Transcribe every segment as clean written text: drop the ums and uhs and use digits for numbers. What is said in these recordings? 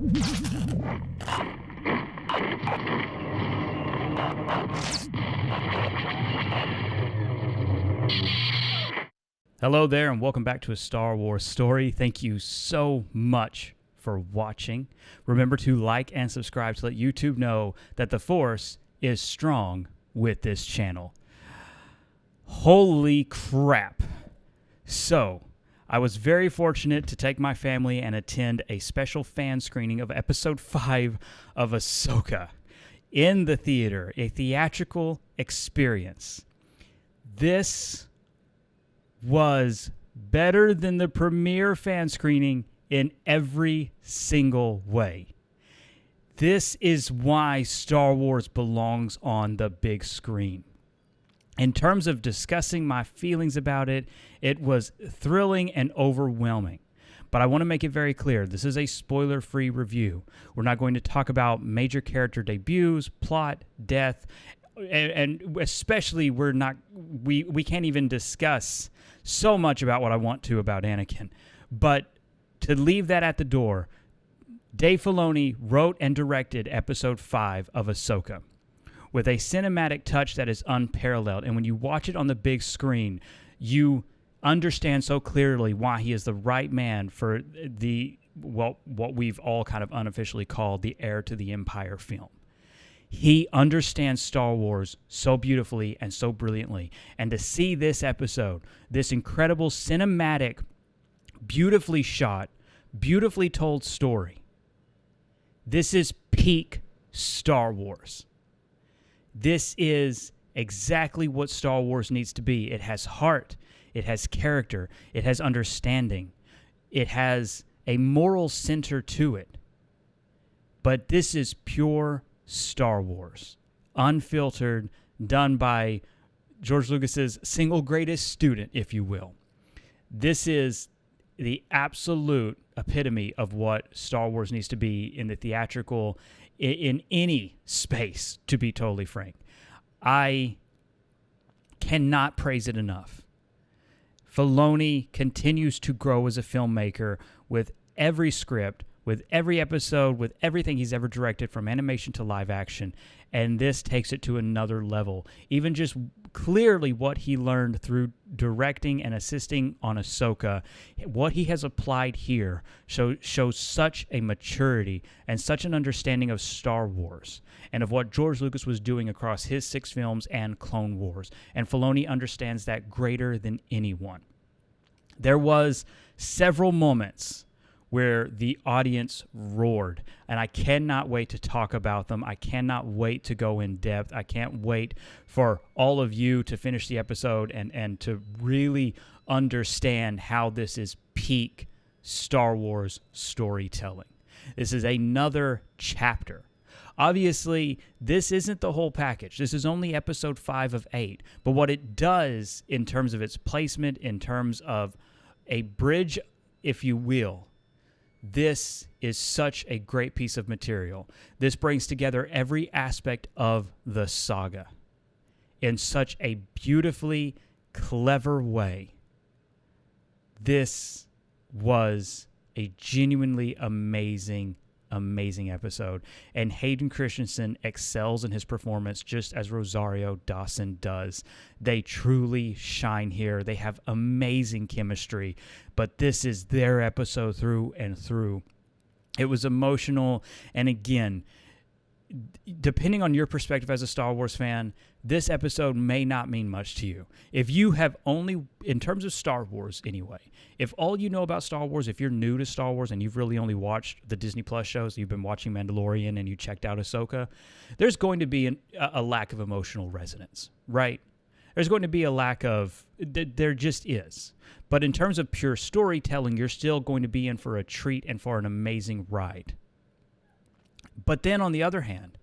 Hello there, and welcome back to A Star Wars Story. Thank you so much for watching. Remember to like and subscribe to let YouTube know that the Force is strong with this channel. Holy crap. So, I was very fortunate to take my family and attend a special fan screening of Episode 5 of Ahsoka in the theater, a theatrical experience. This was better than the premiere fan screening in every single way. This is why Star Wars belongs on the big screen. In terms of discussing my feelings about it, it was thrilling and overwhelming. But I want to make it very clear, this is a spoiler-free review. We're not going to talk about major character debuts, plot, death, and especially we can't even discuss so much about what I want to about Anakin. But to leave that at the door, Dave Filoni wrote and directed Episode 5 of Ahsoka with a cinematic touch that is unparalleled. And when you watch it on the big screen, you understand so clearly why he is the right man for what we've all kind of unofficially called the heir to the Empire film. He understands Star Wars so beautifully and so brilliantly. And to see this episode, this incredible cinematic, beautifully shot, beautifully told story, this is peak Star Wars. This is exactly what Star Wars needs to be. It has heart. It has character. It has understanding. It has a moral center to it. But this is pure Star Wars, unfiltered, done by George Lucas's single greatest student, if you will. This is the absolute epitome of what Star Wars needs to be in the theatrical, in any space, to be totally frank. I cannot praise it enough. Filoni continues to grow as a filmmaker with every script, with every episode, with everything he's ever directed, from animation to live action. And this takes it to another level. Even just clearly what he learned through directing and assisting on Ahsoka, what he has applied here shows such a maturity and such an understanding of Star Wars and of what George Lucas was doing across his 6 films and Clone Wars. And Filoni understands that greater than anyone. There was several moments where the audience roared, and I cannot wait to talk about them. I cannot wait to go in depth. I can't wait for all of you to finish the episode and to really understand how this is peak Star Wars storytelling. This is another chapter. Obviously, this isn't the whole package. This is only episode 5 of 8. But what it does in terms of its placement, in terms of a bridge, if you will, this is such a great piece of material. This brings together every aspect of the saga in such a beautifully clever way. This was a genuinely amazing episode. And Hayden Christensen excels in his performance just as Rosario Dawson does. They truly shine here. They have amazing chemistry, but this is their episode through and through. It was emotional, and again, depending on your perspective as a Star Wars fan, this episode may not mean much to you. If you have only, in terms of Star Wars anyway, if all you know about Star Wars, if you're new to Star Wars and you've really only watched the Disney Plus shows, you've been watching Mandalorian and you checked out Ahsoka, there's going to be a lack of emotional resonance, right? There's going to be a lack of, there just is. But in terms of pure storytelling, you're still going to be in for a treat and for an amazing ride. But then on the other hand,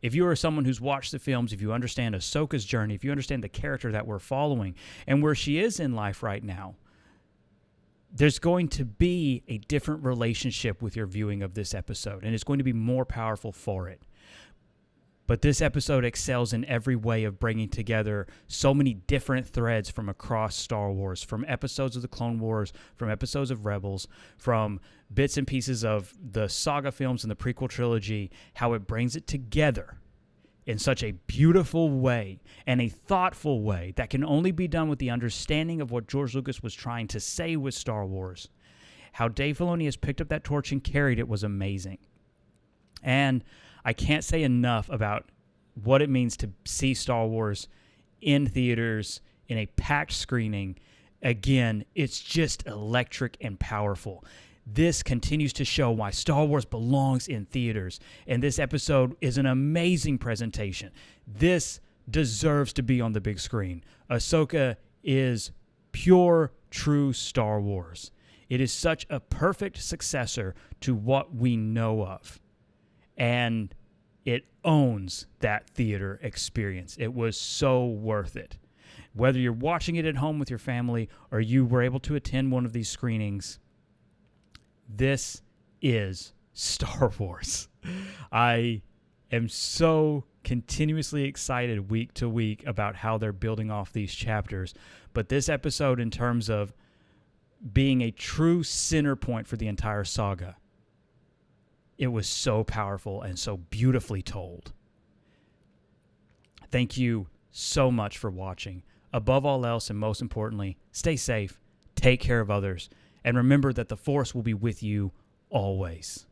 if you are someone who's watched the films, if you understand Ahsoka's journey, if you understand the character that we're following and where she is in life right now, there's going to be a different relationship with your viewing of this episode, and it's going to be more powerful for it. But this episode excels in every way of bringing together so many different threads from across Star Wars, from episodes of the Clone Wars, from episodes of Rebels, from bits and pieces of the saga films and the prequel trilogy, how it brings it together in such a beautiful way and a thoughtful way that can only be done with the understanding of what George Lucas was trying to say with Star Wars. How Dave Filoni has picked up that torch and carried it was amazing. And I can't say enough about what it means to see Star Wars in theaters in a packed screening. Again, it's just electric and powerful. This continues to show why Star Wars belongs in theaters, and this episode is an amazing presentation. This deserves to be on the big screen. Ahsoka is pure, true Star Wars. It is such a perfect successor to what we know of, and it owns that theater experience. It was so worth it. Whether you're watching it at home with your family or you were able to attend one of these screenings, this is Star Wars. I am so continuously excited week to week about how they're building off these chapters. But this episode, in terms of being a true center point for the entire saga, it was so powerful and so beautifully told. Thank you so much for watching. Above all else, and most importantly, stay safe, take care of others, and remember that the Force will be with you always.